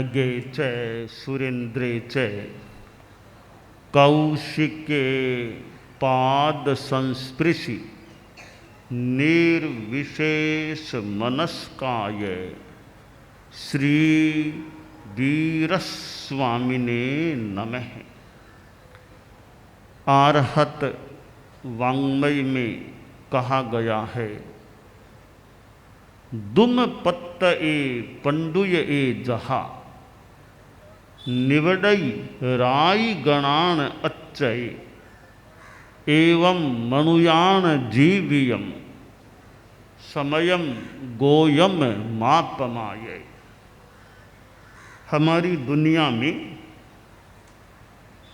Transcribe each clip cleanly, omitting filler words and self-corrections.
नगे च सुरेन्द्रे च कौशिके पाद संस्पृशि निर्विशेष मनस्काय श्री वीरस्वामिने नमः। आर्हत वाङ्मय में कहा गया है, दुम पत्त ए पंडुय ए जहा निवडई राई गणान अच्छय एवं मनुयान जीवियम समयम गोयम मापमाय। हमारी दुनिया में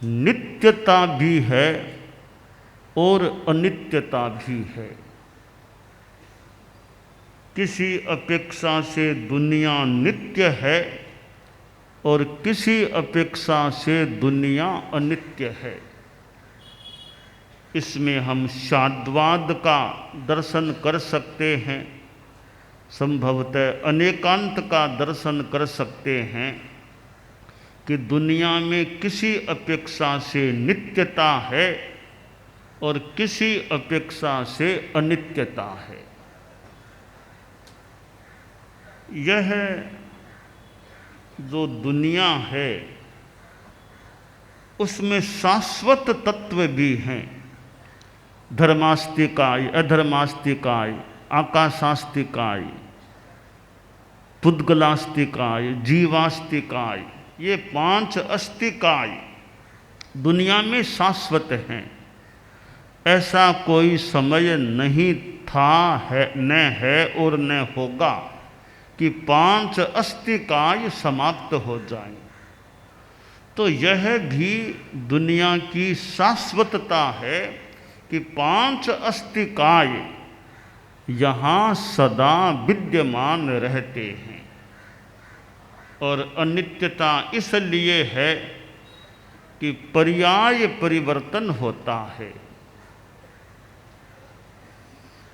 नित्यता भी है और अनित्यता भी है। किसी अपेक्षा से दुनिया नित्य है और किसी अपेक्षा से दुनिया अनित्य है। इसमें हम शाद्वाद का दर्शन कर सकते हैं, संभवतः अनेकांत का दर्शन कर सकते हैं कि दुनिया में किसी अपेक्षा से नित्यता है और किसी अपेक्षा से अनित्यता है। यह जो दुनिया है उसमें शाश्वत तत्व भी हैं, धर्मास्तिकाय, अधर्मास्तिकाय, आकाशास्तिकाय, पुद्गलास्तिकाय, जीवास्तिकाय, ये 5 अस्तिकाय दुनिया में शाश्वत हैं। ऐसा कोई समय नहीं था, है, न है और न होगा कि 5 अस्तिकाय समाप्त हो जाएं। तो यह भी दुनिया की शाश्वतता है कि 5 अस्तिकाय यहाँ सदा विद्यमान रहते हैं। और अनित्यता इसलिए है कि पर्याय परिवर्तन होता है।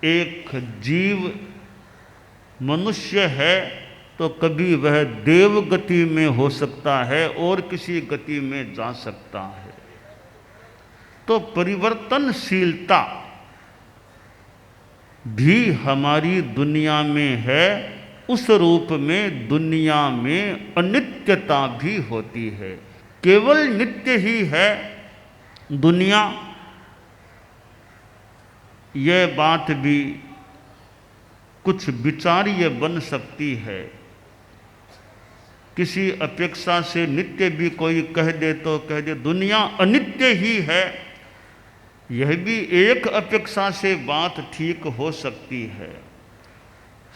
एक जीव मनुष्य है तो कभी वह देव गति में हो सकता है और किसी गति में जा सकता है। तो परिवर्तनशीलता भी हमारी दुनिया में है, उस रूप में दुनिया में अनित्यता भी होती है। केवल नित्य ही है दुनिया, यह बात भी कुछ विचार्य बन सकती है। किसी अपेक्षा से नित्य भी कोई कह दे तो कह दे दुनिया अनित्य ही है, यह भी एक अपेक्षा से बात ठीक हो सकती है।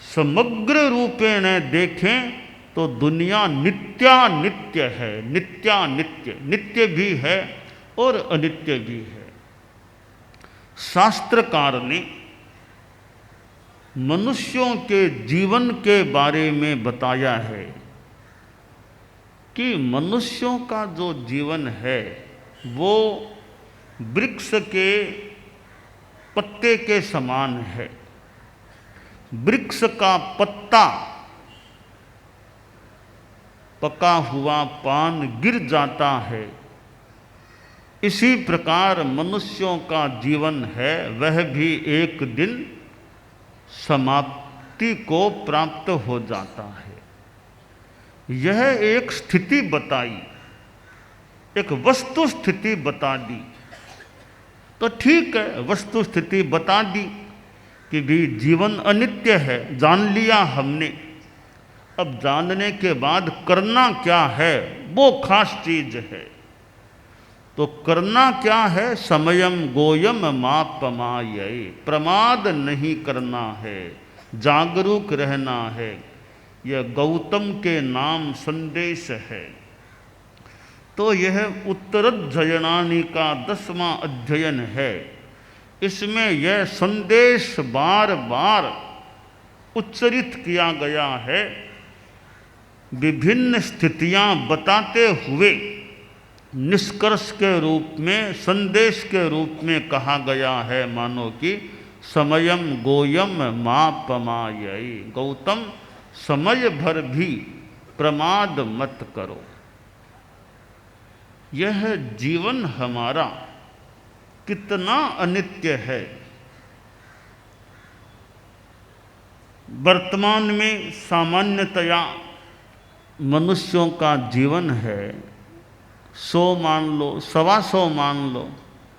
समग्र रूपेण देखें तो दुनिया नित्यानित्य है, नित्यानित्य, नित्य भी है और अनित्य भी है। शास्त्रकार ने मनुष्यों के जीवन के बारे में बताया है कि मनुष्यों का जो जीवन है वो वृक्ष के पत्ते के समान है। वृक्ष का पत्ता, पका हुआ पान गिर जाता है, इसी प्रकार मनुष्यों का जीवन है, वह भी एक दिन समाप्ति को प्राप्त हो जाता है। यह एक स्थिति बताई, एक वस्तु स्थिति बता दी। तो ठीक है, वस्तु स्थिति बता दी कि भी जीवन अनित्य है, जान लिया हमने। अब जानने के बाद करना क्या है, वो खास चीज है। तो करना क्या है, समयम गोयम मापमाय, प्रमाद नहीं करना है, जागरूक रहना है। यह गौतम के नाम संदेश है। तो यह उत्तरध्ययनानि का 10वां अध्ययन है। इसमें यह संदेश बार बार उच्चरित किया गया है, विभिन्न स्थितियां बताते हुए निष्कर्ष के रूप में, संदेश के रूप में कहा गया है, मानो कि समयम गोयम मापमाय। गौतम समय भर भी प्रमाद मत करो। यह जीवन हमारा कितना अनित्य है। वर्तमान में सामान्यतया मनुष्यों का जीवन है 100 मान लो, 125 मान लो,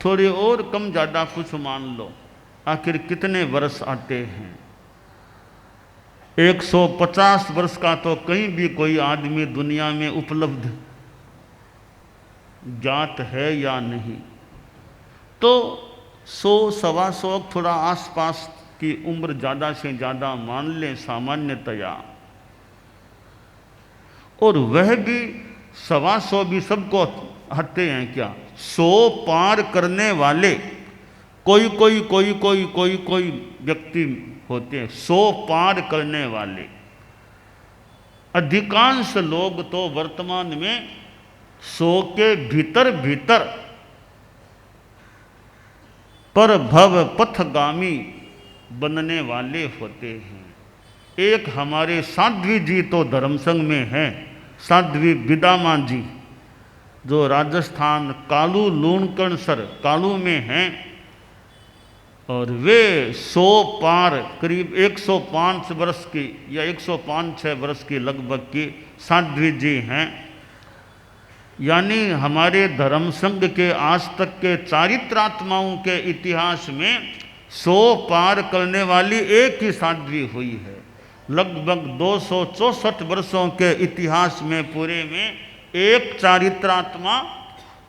थोड़ी और कम ज़्यादा कुछ मान लो, आखिर कितने वर्ष आते हैं? 150 वर्ष का तो कहीं भी कोई आदमी दुनिया में उपलब्ध जात है या नहीं। तो 100, 125 थोड़ा आसपास की उम्र ज़्यादा से ज़्यादा मान लें सामान्यतया, और वह भी 125 भी सबको आते हैं क्या? 100 पार करने वाले कोई कोई व्यक्ति होते हैं 100 पार करने वाले। अधिकांश लोग तो वर्तमान में 100 के भीतर भीतर पर भव पथगामी बनने वाले होते हैं। एक हमारे साध्वी जी तो धर्म संघ में हैं, साध्वी बिदामा जी, जो राजस्थान कालू लूणकरणसर कालू में हैं, और वे 100 पार करीब 105 वर्ष की या 105-6 वर्ष की लगभग की साध्वी जी हैं। यानी हमारे धर्म संघ के आज तक के चारित्रात्माओं के इतिहास में 100 पार करने वाली एक ही साध्वी हुई है। लगभग 264 वर्षों के इतिहास में पूरे में एक चारित्रात्मा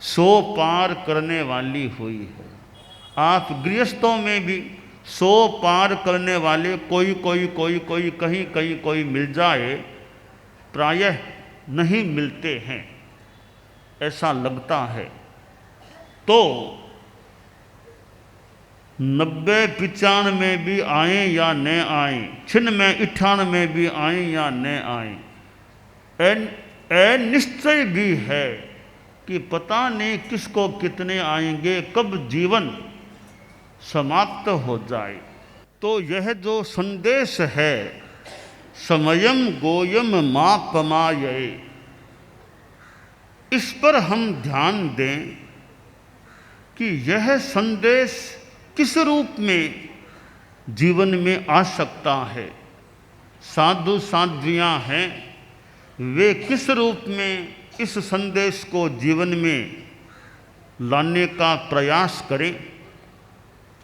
100 पार करने वाली हुई है। आप गृहस्थों में भी 100 पार करने वाले कोई कहीं कोई मिल जाए, प्रायः नहीं मिलते हैं, ऐसा लगता है। तो 90-95 में भी आए या न आए, 96-98 में भी आए या न आए, निश्चय भी है कि पता नहीं किसको कितने आएंगे, कब जीवन समाप्त हो जाए। तो यह जो संदेश है समयम गोयम मा पमाये, इस पर हम ध्यान दें कि यह संदेश किस रूप में जीवन में आ सकता है। साधु साध्वियाँ हैं, वे किस रूप में इस संदेश को जीवन में लाने का प्रयास करें,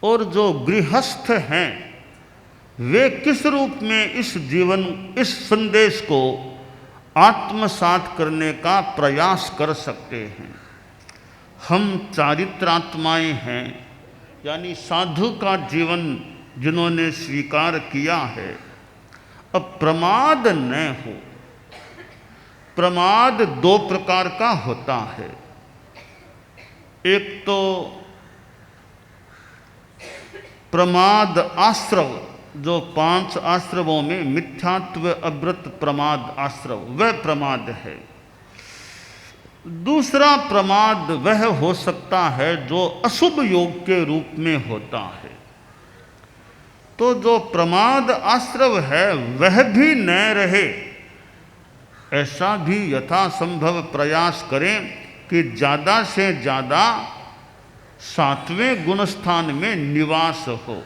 और जो गृहस्थ हैं वे किस रूप में इस संदेश को आत्मसात करने का प्रयास कर सकते हैं। हम चारित्रात्माएं हैं, यानी साधु का जीवन जिन्होंने स्वीकार किया है। अब प्रमाद न हो। प्रमाद 2 प्रकार का होता है। एक तो प्रमाद आश्रव, जो 5 आश्रवों में मिथ्यात्व अव्रत प्रमाद आश्रव, वह प्रमाद है। दूसरा प्रमाद वह हो सकता है जो अशुभ योग के रूप में होता है। तो जो प्रमाद आश्रव है वह भी न रहे, ऐसा भी यथासंभव प्रयास करें कि ज़्यादा से ज़्यादा 7वें गुणस्थान में निवास हो।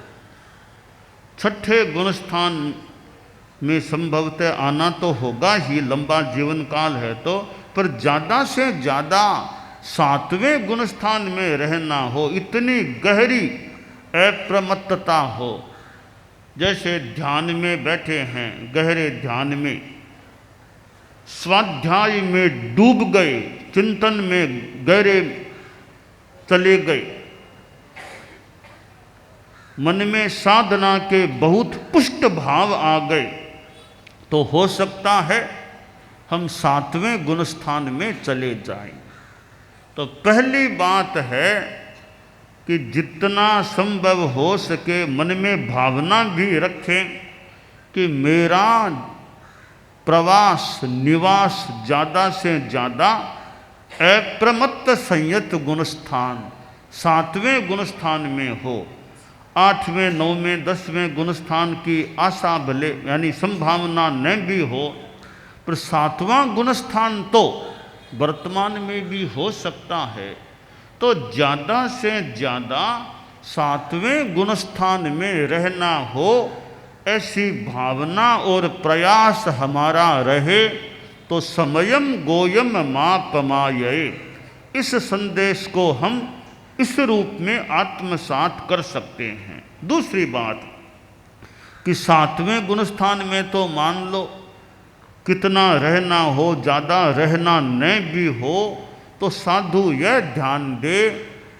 6ठे गुणस्थान में संभवतः आना तो होगा ही, लंबा जीवन काल है तो, पर ज़्यादा से ज़्यादा 7वें गुणस्थान में रहना हो, इतनी गहरी अप्रमत्तता हो। जैसे ध्यान में बैठे हैं, गहरे ध्यान में, स्वाध्याय में डूब गए, चिंतन में गहरे चले गए, मन में साधना के बहुत पुष्ट भाव आ गए, तो हो सकता है हम 7वें गुणस्थान में चले जाएं। तो पहली बात है कि जितना संभव हो सके मन में भावना भी रखें कि मेरा प्रवास निवास ज़्यादा से ज़्यादा अप्रमत्त संयत गुणस्थान 7वें गुणस्थान में हो। 8वें 9वें 10वें गुणस्थान की आशा भले यानी संभावना न भी हो, पर सातवां गुणस्थान तो वर्तमान में भी हो सकता है। तो ज़्यादा से ज़्यादा सातवें गुणस्थान में रहना हो, ऐसी भावना और प्रयास हमारा रहे तो समयम गोयम मापमाये, इस संदेश को हम इस रूप में आत्मसात कर सकते हैं। दूसरी बात कि सातवें गुणस्थान में तो मान लो कितना रहना हो, ज़्यादा रहना न भी हो, तो साधु यह ध्यान दे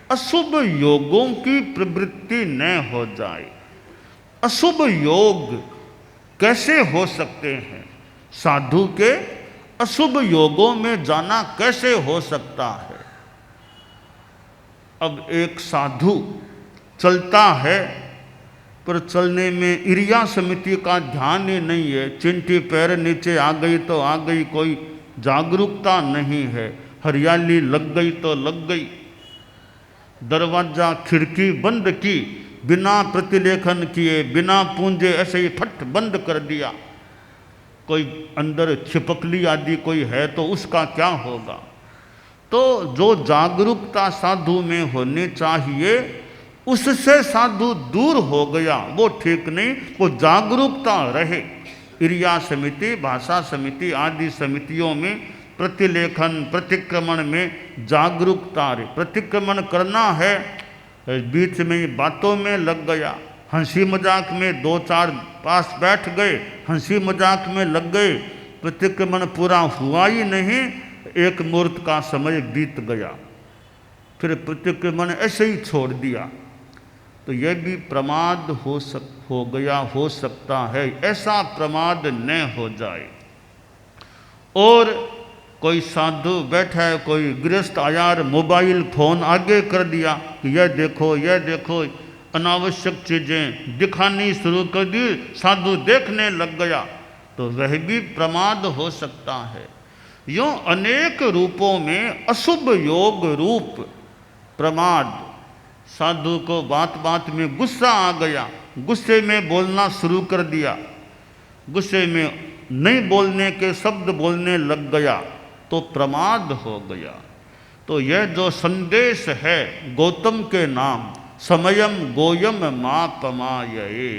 अशुभ योगों की प्रवृत्ति न हो जाए। अशुभ योग कैसे हो सकते हैं? साधु के अशुभ योगों में जाना कैसे हो सकता है? अब एक साधु चलता है, पर चलने में इरिया समिति का ध्यान ही नहीं है। चिंटी पैर नीचे आ गई तो आ गई, कोई जागरूकता नहीं है। हरियाली लग गई तो लग गई, दरवाजा खिड़की बंद की, बिना प्रतिलेखन किए, बिना पूंजे ऐसे ही फट बंद कर दिया। कोई अंदर छिपकली आदि कोई है तो उसका क्या होगा? तो जो जागरूकता साधु में होनी चाहिए, उससे साधु दूर हो गया, वो ठीक नहीं। वो जागरूकता रहे। इरिया समिति, भाषा समिति आदि समितियों में प्रतिलेखन प्रतिक्रमण में जागरूकता रहे। प्रतिक्रमण करना है, बीच में बातों में लग गया, हंसी मजाक में दो चार पास बैठ गए, हंसी मजाक में लग गए, प्रतिक्रमण पूरा हुआ ही नहीं, एक मुहूर्त का समय बीत गया, फिर प्रतिक्रमण ऐसे ही छोड़ दिया। तो यह भी प्रमाद हो सकता है। ऐसा प्रमाद न हो जाए। और कोई साधु बैठा है, कोई गृहस्थ आया, मोबाइल फोन आगे कर दिया कि यह देखो, अनावश्यक चीज़ें दिखानी शुरू कर दी, साधु देखने लग गया, तो वह भी प्रमाद हो सकता है। यूँ अनेक रूपों में अशुभ योग रूप प्रमाद। साधु को बात बात में गुस्सा आ गया, गुस्से में बोलना शुरू कर दिया, गुस्से में नहीं बोलने के शब्द बोलने लग गया, तो प्रमाद हो गया। तो यह जो संदेश है गौतम के नाम, समयम गोयम मापमाये,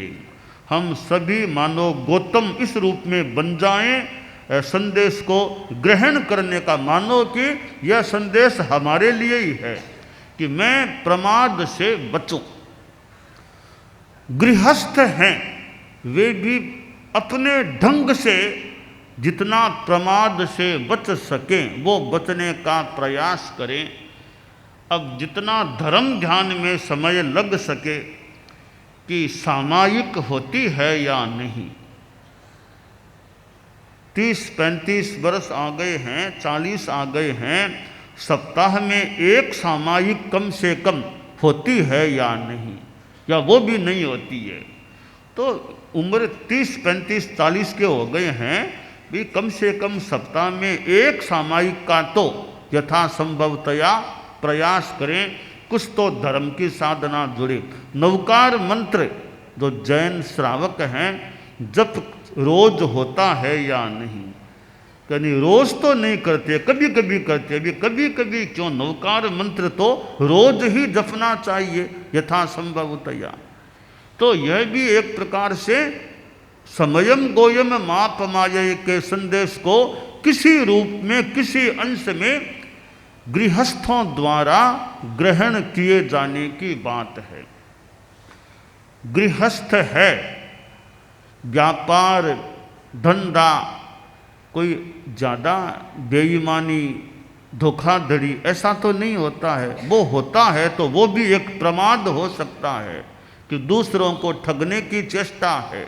हम सभी मानो गौतम इस रूप में बन जाएं, संदेश को ग्रहण करने का। मानो कि यह संदेश हमारे लिए ही है कि मैं प्रमाद से बचूं। गृहस्थ हैं, वे भी अपने ढंग से जितना प्रमाद से बच सकें वो बचने का प्रयास करें। अब जितना धर्म ध्यान में समय लग सके कि सामायिक होती है या नहीं। 30-35 वर्ष आ गए हैं, 40 आ गए हैं, सप्ताह में एक सामायिक कम से कम होती है या नहीं, या वो भी नहीं होती है। तो उम्र 30-35-40 के हो गए हैं भी, कम से कम सप्ताह में एक सामायिक का तो यथासंभवतया प्रयास करें। कुछ तो धर्म की साधना जुड़े। नवकार मंत्र जो जैन श्रावक हैं, जप रोज होता है या नहीं? यानी रोज तो नहीं करते, कभी कभी करते। अभी कभी कभी क्यों, नवकार मंत्र तो रोज ही जपना चाहिए यथासंभवतया। तो यह भी एक प्रकार से समयम गोयम मापमाये के संदेश को किसी रूप में, किसी अंश में गृहस्थों द्वारा ग्रहण किए जाने की बात है। गृहस्थ है, व्यापार धंधा, कोई ज़्यादा बेईमानी धोखाधड़ी ऐसा तो नहीं होता है। वो होता है तो वो भी एक प्रमाद हो सकता है कि दूसरों को ठगने की चेष्टा है,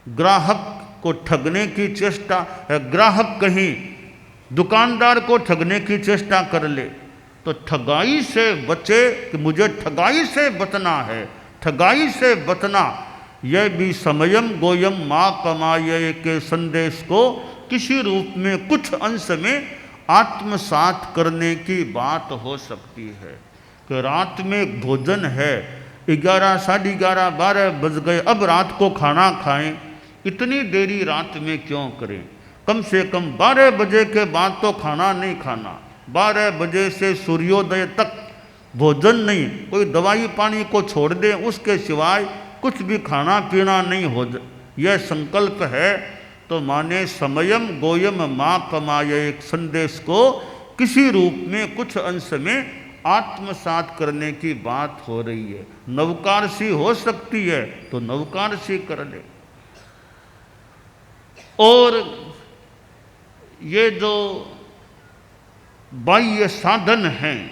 ग्राहक को ठगने की चेष्टा है। ग्राहक कहीं दुकानदार को ठगने की चेष्टा कर ले तो ठगाई से बचे कि मुझे ठगाई से बचना है। ठगाई से बचना, यह भी समयम गोयम मापमाये के संदेश को किसी रूप में कुछ अंश में आत्मसात करने की बात हो सकती है। कि रात में भोजन है, 11, साढ़े 11, 12 बज गए, अब रात को खाना खाएं। इतनी देरी रात में क्यों करें? कम से कम 12 बजे के बाद तो खाना नहीं खाना, 12 बजे से सूर्योदय तक भोजन नहीं, कोई दवाई पानी को छोड़ दे, उसके सिवाय कुछ भी खाना पीना नहीं हो, यह संकल्प है। तो माने समयम गोयम माँ पमाये एक संदेश को किसी रूप में कुछ अंश में आत्मसात करने की बात हो रही है। नवकारसी हो सकती है तो नवकारसी कर ले। और ये जो बाह्य साधन हैं,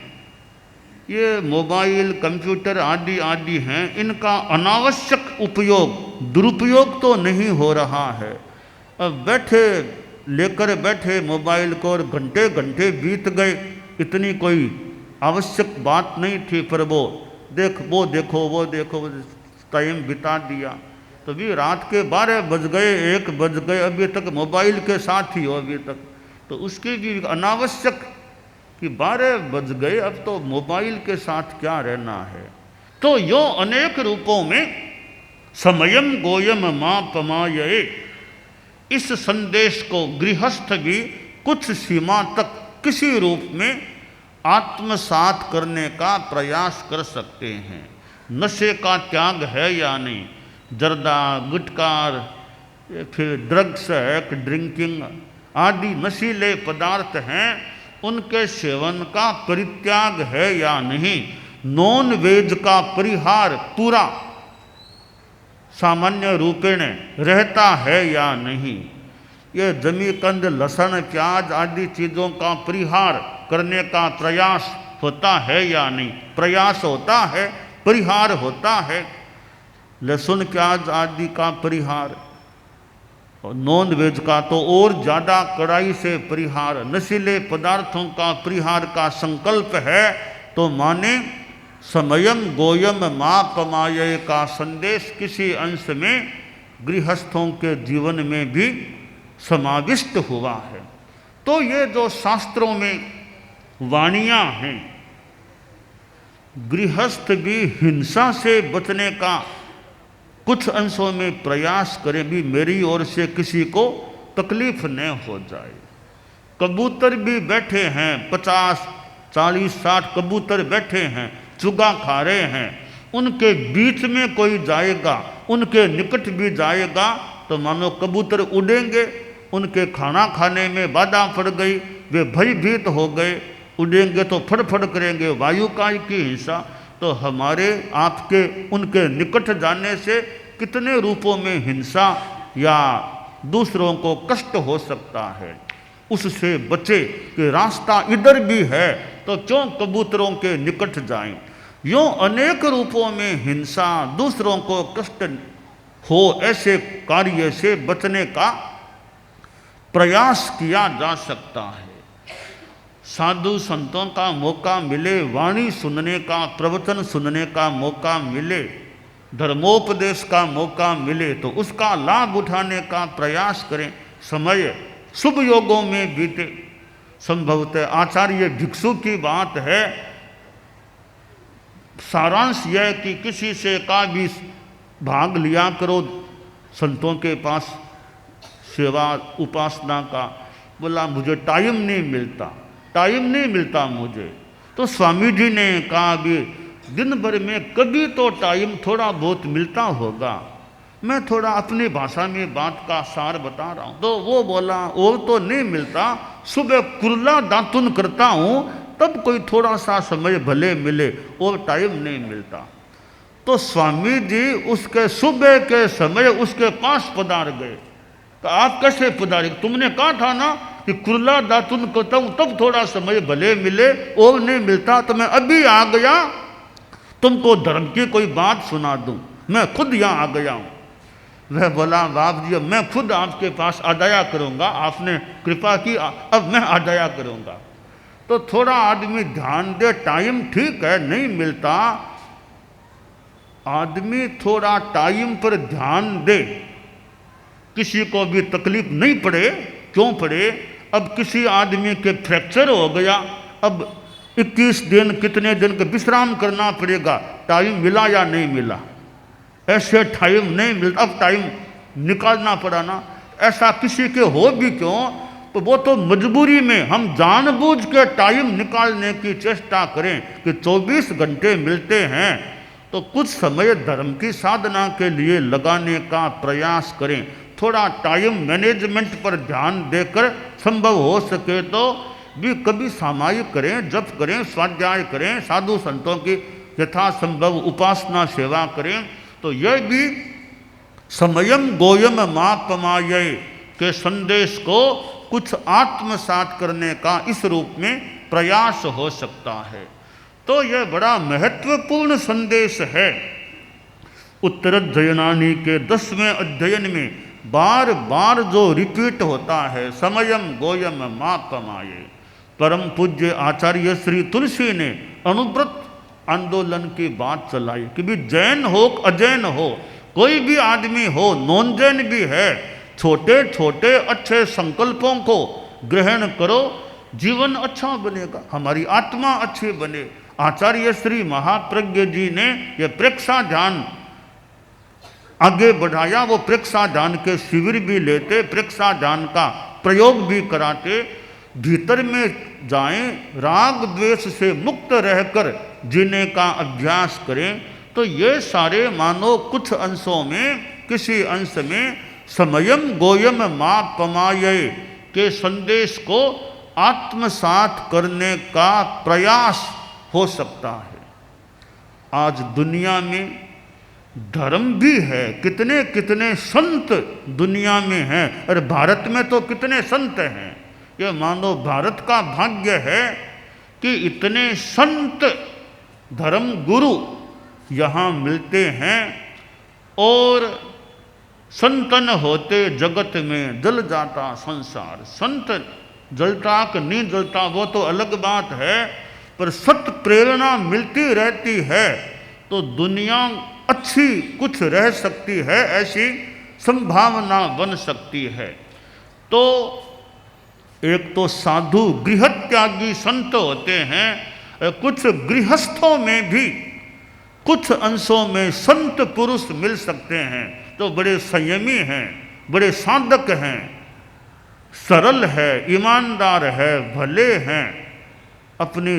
ये मोबाइल कंप्यूटर आदि आदि हैं, इनका अनावश्यक उपयोग, दुरुपयोग तो नहीं हो रहा है। अब बैठे लेकर बैठे मोबाइल को और घंटे घंटे बीत गए, इतनी कोई आवश्यक बात नहीं थी, पर वो देखो टाइम बिता दिया। तो भी रात के 12 बज गए, 1 बज गए, अभी तक मोबाइल के साथ ही हो अभी तक, तो उसकी भी अनावश्यक कि 12 बज गए, अब तो मोबाइल के साथ क्या रहना है। तो यो अनेक रूपों में समयम गोयम माँ पमाये, इस संदेश को गृहस्थ भी कुछ सीमा तक किसी रूप में आत्मसात करने का प्रयास कर सकते हैं। नशे का त्याग है या नहीं, जर्दा, गुटकार, फिर ड्रग्स है, ड्रिंकिंग आदि नशीले पदार्थ हैं, उनके सेवन का परित्याग है या नहीं, नॉन वेज का परिहार पूरा सामान्य रूपेण रहता है या नहीं, ये जमीकंद, लहसुन, प्याज आदि चीज़ों का परिहार करने का प्रयास होता है या नहीं। प्रयास होता है, परिहार होता है, लहसुन प्याज आदि का परिहार, और नॉन वेज का तो और ज़्यादा कड़ाई से परिहार, नशीले पदार्थों का परिहार का संकल्प है। तो माने समयम गोयम माँ पमाये का संदेश किसी अंश में गृहस्थों के जीवन में भी समाविष्ट हुआ है। तो ये जो शास्त्रों में वाणियाँ हैं, गृहस्थ भी हिंसा से बचने का कुछ अंशों में प्रयास करें, भी मेरी ओर से किसी को तकलीफ न हो जाए। कबूतर भी बैठे हैं, 50, 40, 60 कबूतर बैठे हैं, चुगा खा रहे हैं, उनके बीच में कोई जाएगा, उनके निकट भी जाएगा तो मानो कबूतर उड़ेंगे, उनके खाना खाने में बाधा पड़ गई, वे भयभीत हो गए, उड़ेंगे तो फड़फड़ करेंगे, वायुकाय की हिंसा। तो हमारे आपके उनके निकट जाने से कितने रूपों में हिंसा या दूसरों को कष्ट हो सकता है, उससे बचे कि रास्ता इधर भी है तो क्यों कबूतरों के निकट जाएं। यूँ अनेक रूपों में हिंसा, दूसरों को कष्ट हो, ऐसे कार्य से बचने का प्रयास किया जा सकता है। साधु संतों का मौका मिले, वाणी सुनने का, प्रवचन सुनने का मौका मिले, धर्मोपदेश का मौका मिले तो उसका लाभ उठाने का प्रयास करें। समय शुभ योगों में बीते। संभवतः आचार्य भिक्षु की बात है, सारांश यह कि किसी से का भी भाग लिया करो संतों के पास सेवा उपासना का। बोला मुझे टाइम नहीं मिलता, टाइम नहीं मिलता मुझे। तो स्वामी जी ने कहा भी दिन भर में कभी तो टाइम थोड़ा बहुत मिलता होगा, मैं थोड़ा अपनी भाषा में बात का सार बता रहा हूँ। तो वो बोला और तो नहीं मिलता, सुबह कुरला दातुन करता हूँ तब कोई थोड़ा सा समय भले मिले, और टाइम नहीं मिलता। तो स्वामी जी उसके सुबह के समय उसके पास पधार गए। तो आप कैसे पधारे, तुमने कहा था ना कि कुरला दातुन करता हूँ तब थोड़ा समय भले मिले, और नहीं मिलता, तो मैं अभी आ गया तुमको धर्म की कोई बात सुना दूं, मैं खुद यहाँ आ गया हूँ। वह बोला बाप जी मैं खुद आपके पास आ जाया करूँगा, आपने कृपा की, अब मैं आ जाया करूँगा। तो थोड़ा आदमी ध्यान दे, टाइम ठीक है नहीं मिलता, आदमी थोड़ा टाइम पर ध्यान दे, किसी को भी तकलीफ नहीं पड़े। क्यों पड़े, अब किसी आदमी के फ्रैक्चर हो गया, अब 21 दिन कितने दिन का विश्राम करना पड़ेगा, टाइम मिला या नहीं मिला, ऐसे टाइम नहीं मिलता, अब टाइम निकालना पड़ा ना। ऐसा किसी के हो भी क्यों, तो वो तो मजबूरी में हम जानबूझ के टाइम निकालने की चेष्टा करें कि 24 घंटे मिलते हैं तो कुछ समय धर्म की साधना के लिए लगाने का प्रयास करें। थोड़ा टाइम मैनेजमेंट पर ध्यान देकर संभव हो सके तो भी कभी सामायिक करें, जप करें, स्वाध्याय करें, साधु संतों की यथासंभव उपासना सेवा करें। तो यह भी समयम गोयम मापमाये के संदेश को कुछ आत्मसात करने का इस रूप में प्रयास हो सकता है। तो यह बड़ा महत्वपूर्ण संदेश है। उत्तराध्ययनानि के 10वें अध्ययन में बार बार जो रिपीट होता है, समयम गोयम मापमाये। परम पूज्य आचार्य श्री तुलसी ने अनुव्रत आंदोलन की बात चलाई कि भी जैन हो अजैन हो, कोई भी आदमी हो, नॉन जैन भी है, छोटे छोटे अच्छे संकल्पों को ग्रहण करो, जीवन अच्छा बनेगा, हमारी आत्मा अच्छी बने। आचार्य श्री महाप्रज्ञ जी ने यह प्रेक्षा ध्यान आगे बढ़ाया। वो प्रेक्षा ध्यान के शिविर भी लेते, प्रेक्षा ध्यान का प्रयोग भी कराते। भीतर में जाएं, राग द्वेष से मुक्त रहकर जीने का अभ्यास करें। तो ये सारे मानो कुछ अंशों में, किसी अंश में समयम गोयम मापमाये के संदेश को आत्मसात करने का प्रयास हो सकता है। आज दुनिया में धर्म भी है, कितने कितने संत दुनिया में हैं। अरे भारत में तो कितने संत हैं। ये मानो भारत का भाग्य है कि इतने संत धर्म गुरु यहाँ मिलते हैं। और संतन होते जगत में जल जाता संसार। संत जलता कि नहीं जलता वो तो अलग बात है, पर सत प्रेरणा मिलती रहती है तो दुनिया अच्छी कुछ रह सकती है, ऐसी संभावना बन सकती है। तो एक तो साधु गृहत्यागी संत होते हैं, कुछ गृहस्थों में भी कुछ अंशों में संत पुरुष मिल सकते हैं तो बड़े संयमी हैं, बड़े साधक हैं, सरल है, ईमानदार है, भले हैं, अपनी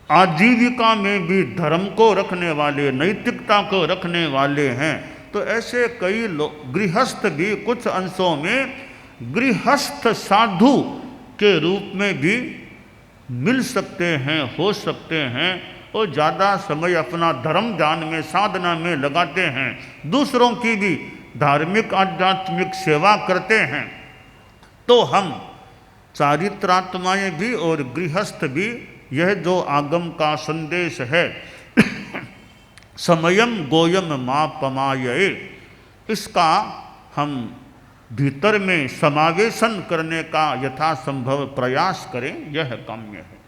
आजीविका में भी धर्म को रखने वाले, नैतिकता को रखने वाले हैं। तो ऐसे कई लोग गृहस्थ भी कुछ अंशों में गृहस्थ साधु के रूप में भी मिल सकते हैं, हो सकते हैं। और ज़्यादा समय अपना धर्म ध्यान में, साधना में लगाते हैं, दूसरों की भी धार्मिक आध्यात्मिक सेवा करते हैं। तो हम चारित्रात्माएँ भी और गृहस्थ भी, यह जो आगम का संदेश है समयम गोयम मापमाये, इसका हम भीतर में समावेशन करने का यथासंभव प्रयास करें, यह काम्य है।